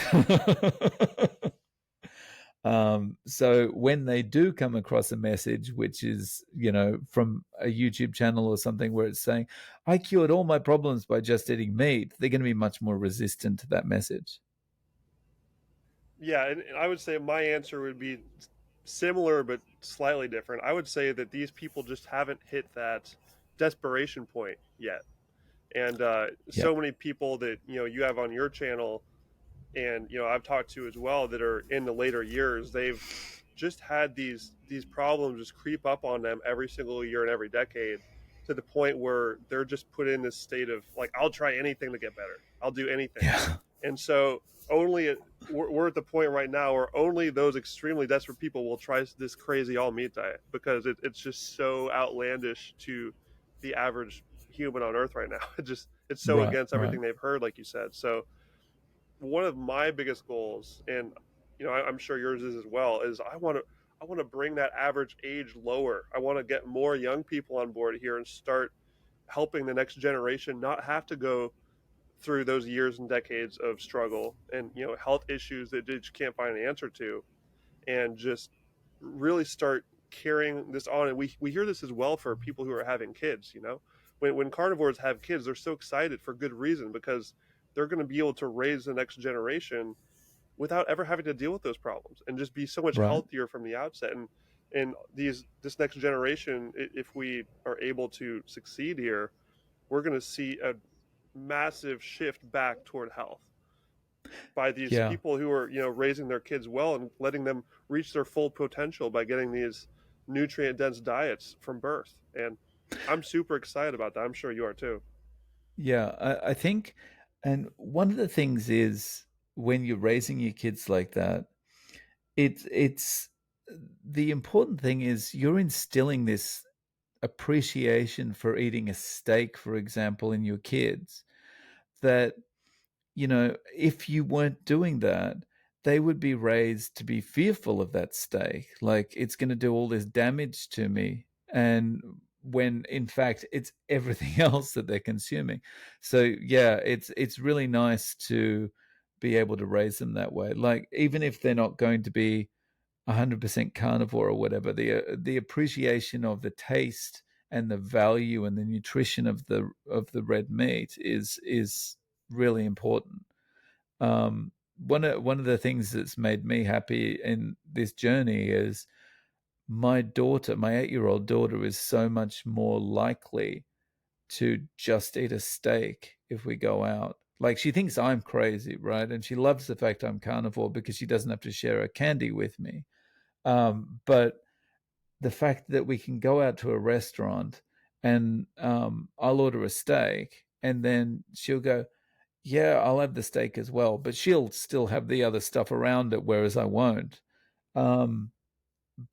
Speaker 1: So when they do come across a message, which is, from a YouTube channel or something where it's saying, I cured all my problems by just eating meat, they're going to be much more resistant to that message.
Speaker 2: Yeah, and I would say my answer would be similar but slightly different. I would say that these people just haven't hit that desperation point yet. And
Speaker 1: Yep.
Speaker 2: so many people that you have on your channel, and I've talked to as well, that are in the later years, they've just had these problems just creep up on them every single year and every decade, to the point where they're just put in this state of like, I'll try anything to get better. I'll do anything.
Speaker 1: Yeah.
Speaker 2: And so only we're at the point right now where only those extremely desperate people will try this crazy all meat diet, because it's just so outlandish to the average human on earth right now. It's so
Speaker 1: Right.
Speaker 2: against
Speaker 1: Right.
Speaker 2: everything they've heard, like you said. So one of my biggest goals, and I'm sure yours is as well, is I want to bring that average age lower. I want to get more young people on board here and start helping the next generation not have to go through those years and decades of struggle and health issues that you can't find an answer to, and just really start carrying this on. And we hear this as well for people who are having kids. When carnivores have kids, they're so excited for good reason, because they're going to be able to raise the next generation without ever having to deal with those problems, and just be so much
Speaker 1: Right.
Speaker 2: healthier from the outset. And this next generation, if we are able to succeed here, we're going to see a massive shift back toward health by these
Speaker 1: Yeah.
Speaker 2: people who are raising their kids well and letting them reach their full potential by getting these nutrient dense diets from birth. And I'm super excited about that. I'm sure you are too.
Speaker 1: Yeah. I think, and one of the things is when you're raising your kids like that, it's the important thing is you're instilling this appreciation for eating a steak, for example, in your kids, that if you weren't doing that, they would be raised to be fearful of that steak. Like, it's going to do all this damage to me. And when in fact it's everything else that they're consuming. So yeah, it's really nice to be able to raise them that way. Like, even if they're not going to be 100% carnivore or whatever, the appreciation of the taste and the value and the nutrition of the red meat is really important. One of the things that's made me happy in this journey is my daughter, my 8-year-old daughter, is so much more likely to just eat a steak if we go out. Like, she thinks I'm crazy, right? And she loves the fact I'm carnivore because she doesn't have to share a candy with me. But the fact that we can go out to a restaurant and I'll order a steak and then she'll go, yeah, I'll have the steak as well, but she'll still have the other stuff around it, whereas I won't. Um,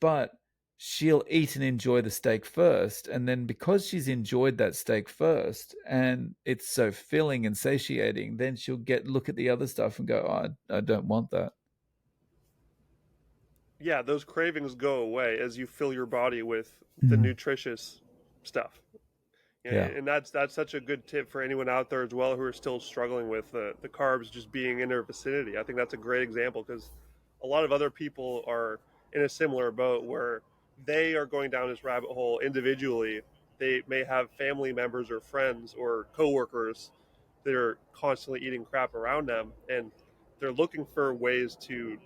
Speaker 1: but she'll eat and enjoy the steak first. And then because she's enjoyed that steak first and it's so filling and satiating, then she'll look at the other stuff and go, oh, I don't want that.
Speaker 2: Yeah, those cravings go away as you fill your body with the
Speaker 1: Mm.
Speaker 2: nutritious stuff.
Speaker 1: Yeah.
Speaker 2: And that's such a good tip for anyone out there as well who are still struggling with the carbs just being in their vicinity. I think that's a great example, because a lot of other people are in a similar boat where they are going down this rabbit hole individually. They may have family members or friends or coworkers that are constantly eating crap around them, and they're looking for ways to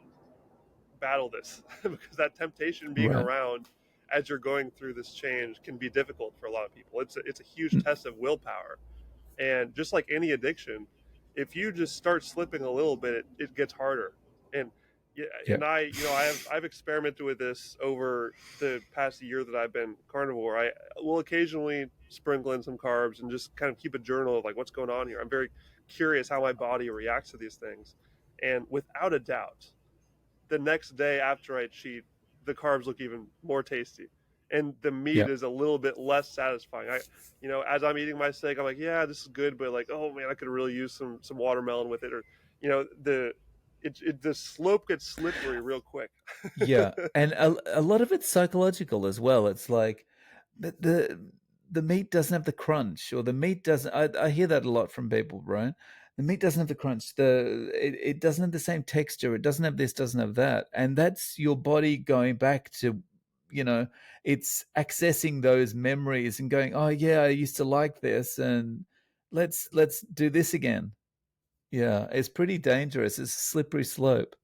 Speaker 2: battle this because that temptation being
Speaker 1: Right.
Speaker 2: around as you're going through this change can be difficult for a lot of people. It's a huge
Speaker 1: Mm.
Speaker 2: test of willpower, and just like any addiction, if you just start slipping a little bit, it gets harder. And yeah,
Speaker 1: Yeah.
Speaker 2: and I've experimented with this over the past year that I've been carnivore. I will occasionally sprinkle in some carbs and just kind of keep a journal of like what's going on here. I'm very curious how my body reacts to these things, and without a doubt, the next day after I cheat, the carbs look even more tasty, and the meat
Speaker 1: Yeah.
Speaker 2: is a little bit less satisfying. As I'm eating my steak, I'm like, yeah, this is good, but like, oh man, I could really use some watermelon with it, or the slope gets slippery real quick.
Speaker 1: Yeah, and a lot of it's psychological as well. It's like the meat doesn't have the crunch, or the meat doesn't. I hear that a lot from people, right? The meat doesn't have the crunch. It doesn't have the same texture. It doesn't have this. Doesn't have that. And that's your body going back to, you know, it's accessing those memories and going, oh yeah, I used to like this, and let's do this again. Yeah, it's pretty dangerous. It's a slippery slope.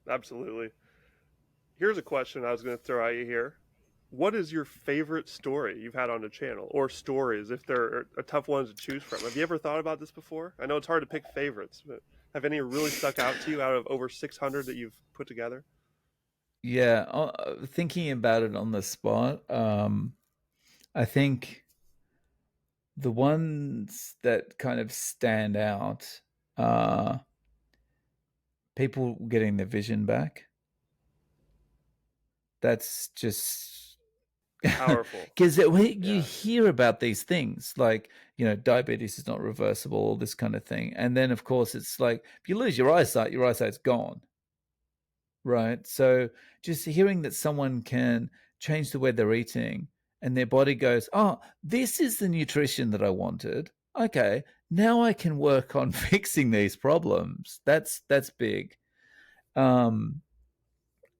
Speaker 2: Absolutely. Here's a question I was going to throw at you here. What is your favorite story you've had on the channel, or stories if they're tough ones to choose from? Have you ever thought about this before? I know it's hard to pick favorites, but have any really stuck out to you out of over 600 that you've put together?
Speaker 1: Yeah, thinking about it on the spot, I think the ones that kind of stand out are people getting their vision back. That's just
Speaker 2: Powerful.
Speaker 1: because you
Speaker 2: Yeah.
Speaker 1: hear about these things like, diabetes is not reversible, all this kind of thing, and then of course it's like if you lose your eyesight's gone. Right. So just hearing that someone can change the way they're eating and their body goes, oh, this is the nutrition that I wanted. Okay. now I can work on fixing these problems. That's big. Um,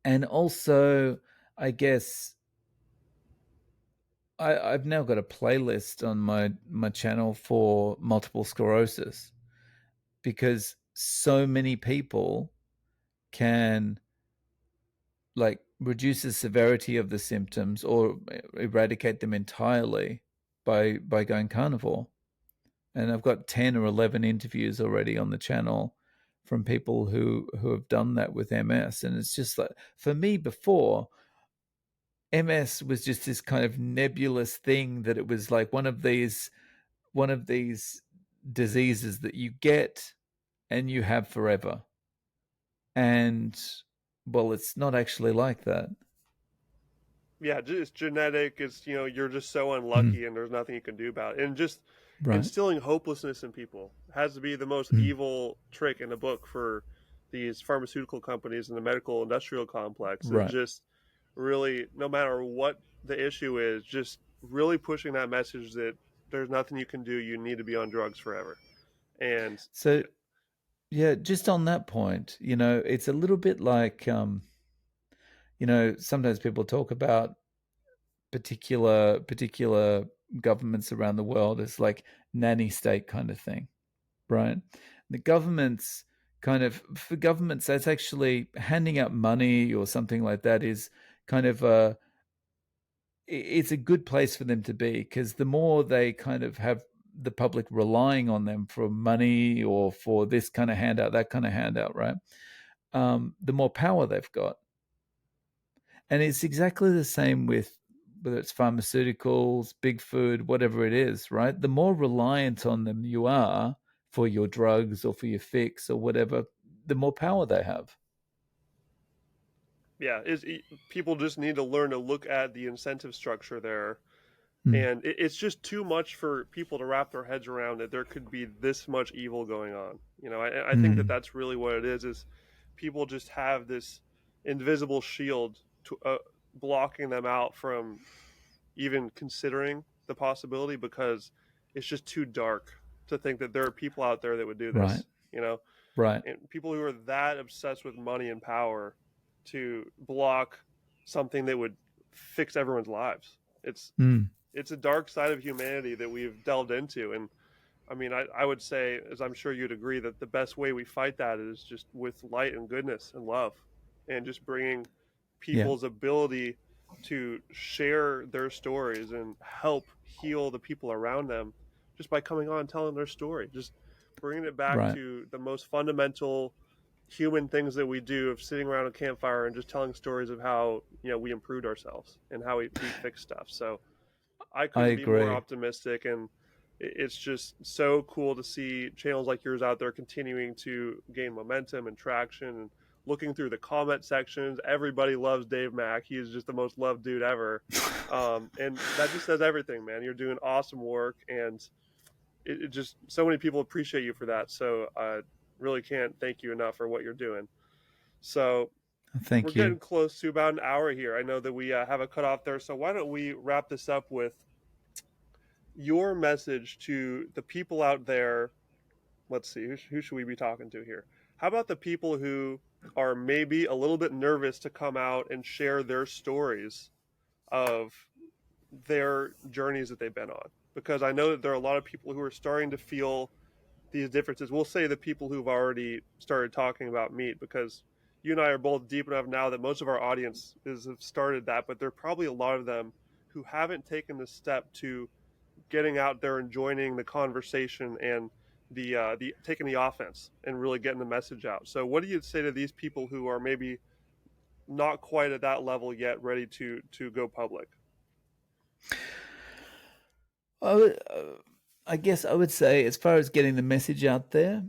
Speaker 1: and also, I guess I've now got a playlist on my channel for multiple sclerosis because so many people can like reduce the severity of the symptoms or eradicate them entirely by going carnivore. And I've got 10 or 11 interviews already on the channel from people who have done that with MS. And it's just like, for me before, MS was just this kind of nebulous thing that it was like one of these diseases that you get and you have forever. And well, it's not actually like that.
Speaker 2: Yeah, it's genetic. It's, you're just so
Speaker 1: Mm,
Speaker 2: unlucky and there's nothing you can do about it. And just
Speaker 1: right.
Speaker 2: instilling hopelessness in people has to be the most
Speaker 1: Mm,
Speaker 2: evil trick in the book for these pharmaceutical companies and the medical industrial complex, is
Speaker 1: right.
Speaker 2: just really, no matter what the issue is, just really pushing that message that there's nothing you can do. You need to be on drugs forever. And
Speaker 1: So yeah, just on that point, it's a little bit like sometimes people talk about particular governments around the world as like nanny state kind of thing, right? The governments kind of for governments that's actually handing out money or something like that is kind of it's a good place for them to be because the more they kind of have the public relying on them for money or for this kind of handout, that kind of handout, right? The more power they've got. And it's exactly the same with whether it's pharmaceuticals, big food, whatever it is, right? The more reliant on them you are for your drugs or for your fix or whatever, the more power they have.
Speaker 2: yeah, people just need to learn to look at the incentive structure there.
Speaker 1: Mm,
Speaker 2: And it's just too much for people to wrap their heads around, that there could be this much evil going on. I think that
Speaker 1: mm,
Speaker 2: that's really what it is people just have this invisible shield to, blocking them out from even considering the possibility, because it's just too dark to think that there are people out there that would do
Speaker 1: right,
Speaker 2: this, you know,
Speaker 1: right.
Speaker 2: and people who are that obsessed with money and power to block something that would fix everyone's lives. It's
Speaker 1: Mm,
Speaker 2: it's a dark side of humanity that we've delved into. And I mean, I would say, as I'm sure you'd agree, that the best way we fight that is just with light and goodness and love, and just bringing
Speaker 1: yeah,
Speaker 2: people's ability to share their stories and help heal the people around them just by coming on and telling their story, just bringing it back
Speaker 1: right.
Speaker 2: to the most fundamental human things that we do, of sitting around a campfire and just telling stories of how we improved ourselves and how we fixed stuff. So I
Speaker 1: I
Speaker 2: couldn't be more
Speaker 1: agree.
Speaker 2: optimistic, and it's just so cool to see channels like yours out there continuing to gain momentum and traction. And looking through the comment sections, everybody loves Dave Mack. He is just the most loved dude ever, and that just says everything, man. You're doing awesome work, and it just, so many people appreciate you for that. So I really can't thank you enough for what you're doing. So we're
Speaker 1: Thank you.
Speaker 2: getting close to about an hour here. I know that we have a cutoff there, so why don't we wrap this up with your message to the people out there? Let's see, who should we be talking to here? How about the people who are maybe a little bit nervous to come out and share their stories of their journeys that they've been on? Because I know that there are a lot of people who are starting to feel these differences. We'll say the people who've already started talking about meat, because you and I are both deep enough now that most of our audience have started that, but there are probably a lot of them who haven't taken the step to getting out there and joining the conversation, and the taking the offense and really getting the message out. So what do you say to these people who are maybe not quite at that level yet, ready to go public?
Speaker 1: I guess I would say, as far as getting the message out there,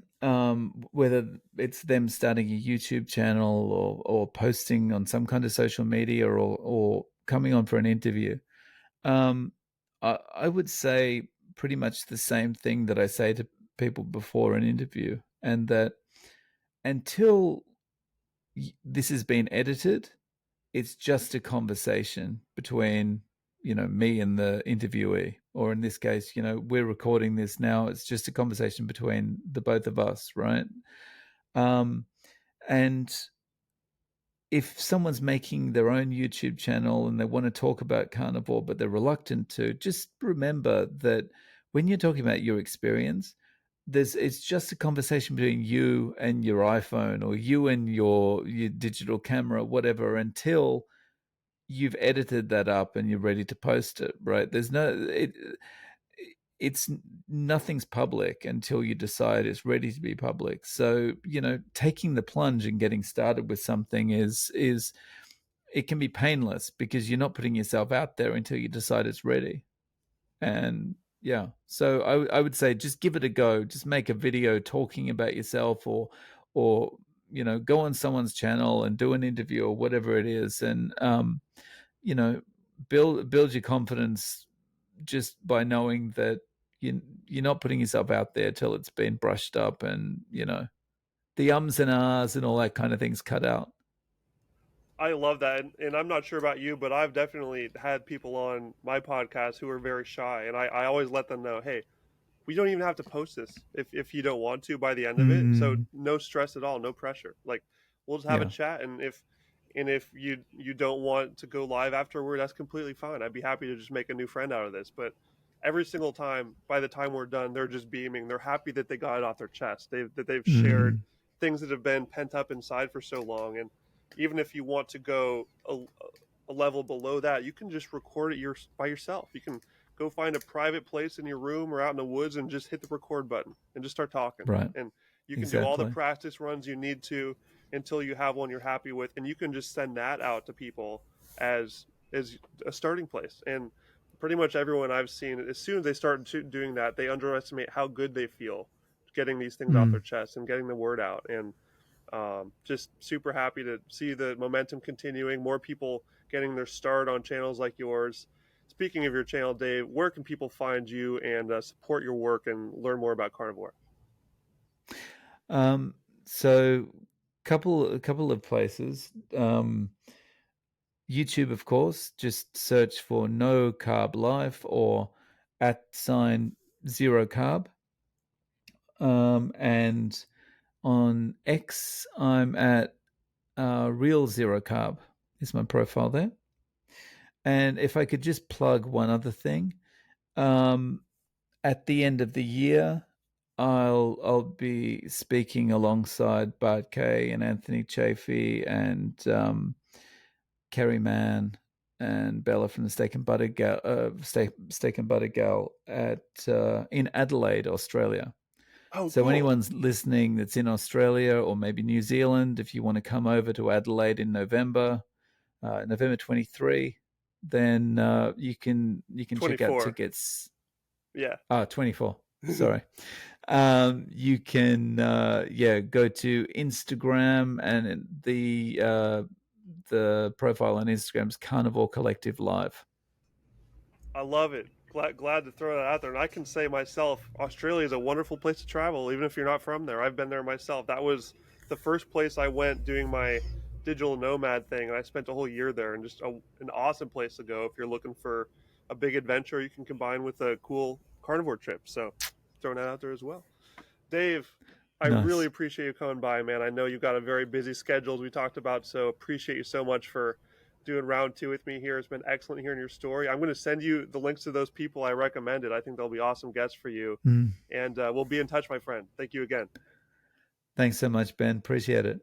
Speaker 1: whether it's them starting a YouTube channel or posting on some kind of social media or coming on for an interview, um, I would say pretty much the same thing that I say to people before an interview, and that until this has been edited, it's just a conversation between me and the interviewee. or in this case, we're recording this now. It's just a conversation between the both of us, right? Um, and if someone's making their own YouTube channel and they want to talk about carnivore, but they're reluctant to, just remember that when you're talking about your experience, it's just a conversation between you and your iPhone, or you and your digital camera, whatever, until you've edited that up and you're ready to post it, right? It's nothing's public until you decide it's ready to be public. So, taking the plunge and getting started with something is it can be painless because you're not putting yourself out there until you decide it's ready. And yeah, so I would say just give it a go. Just make a video talking about yourself, or go on someone's channel and do an interview or whatever it is, and you know build your confidence just by knowing that you're not putting yourself out there till it's been brushed up, and the ums and ahs and all that kind of things cut out.
Speaker 2: I love that, and I'm not sure about you, but I've definitely had people on my podcast who are very shy, and I always let them know, hey, we don't even have to post this if you don't want to by the end of it. So
Speaker 1: Mm,
Speaker 2: no stress at all, no pressure. Like we'll just have a
Speaker 1: yeah,
Speaker 2: chat, and if you don't want to go live afterward, that's completely fine. I'd be happy to just make a new friend out of this. But every single time, by the time we're done, they're just beaming. They're happy that they got it off their chest. They've shared
Speaker 1: mm,
Speaker 2: things that have been pent up inside for so long. And even if you want to go a level below that, you can just record it by yourself. You can go find a private place in your room or out in the woods and just hit the record button and just start talking.
Speaker 1: right,
Speaker 2: And you can do all the
Speaker 1: exactly,
Speaker 2: practice runs you need to until you have one you're happy with, and you can just send that out to people as a starting place. And pretty much everyone I've seen, as soon as they start doing that, they underestimate how good they feel getting these things off their
Speaker 1: mm,
Speaker 2: chest and getting the word out. And just super happy to see the momentum continuing, more people getting their start on channels like yours. Speaking of your channel, Dave, where can people find you and support your work and learn more about Carnivore?
Speaker 1: um so a couple of places. YouTube, of course, just search for No Carb Life or @0 carb. And on X, I'm at Real Zero Carb is my profile there. And if I could just plug one other thing, um, at the end of the year, I'll be speaking alongside Bart Kay and Anthony Chafee and Kerry Mann and Bella from the Steak and Butter Gal at in Adelaide, Australia.
Speaker 2: Oh,
Speaker 1: So
Speaker 2: cool.
Speaker 1: anyone's listening that's in Australia or maybe New Zealand, if you want to come over to Adelaide in November, November 23, then you can check out
Speaker 2: 24.
Speaker 1: tickets.
Speaker 2: Yeah.
Speaker 1: 24. Sorry. You can go to Instagram, and the profile on Instagram is Carnivore Collective Live.
Speaker 2: I love it. Glad to throw that out there. And I can say myself, Australia is a wonderful place to travel, even if you're not from there. I've been there myself. That was the first place I went doing my digital nomad thing, and I spent a whole year there. And just an awesome place to go if you're looking for a big adventure you can combine with a cool carnivore trip. So, throwing that out there as well. Dave, I really
Speaker 1: Nice.
Speaker 2: appreciate you coming by, man. I know you've got a very busy schedule as we talked about, so appreciate you so much for doing round two with me here. It's been excellent hearing your story. I'm going to send you the links to those people I recommended. I think they'll be awesome guests for you.
Speaker 1: Mm.
Speaker 2: And we'll be in touch, my friend. Thank you again.
Speaker 1: Thanks so much, Ben. Appreciate it.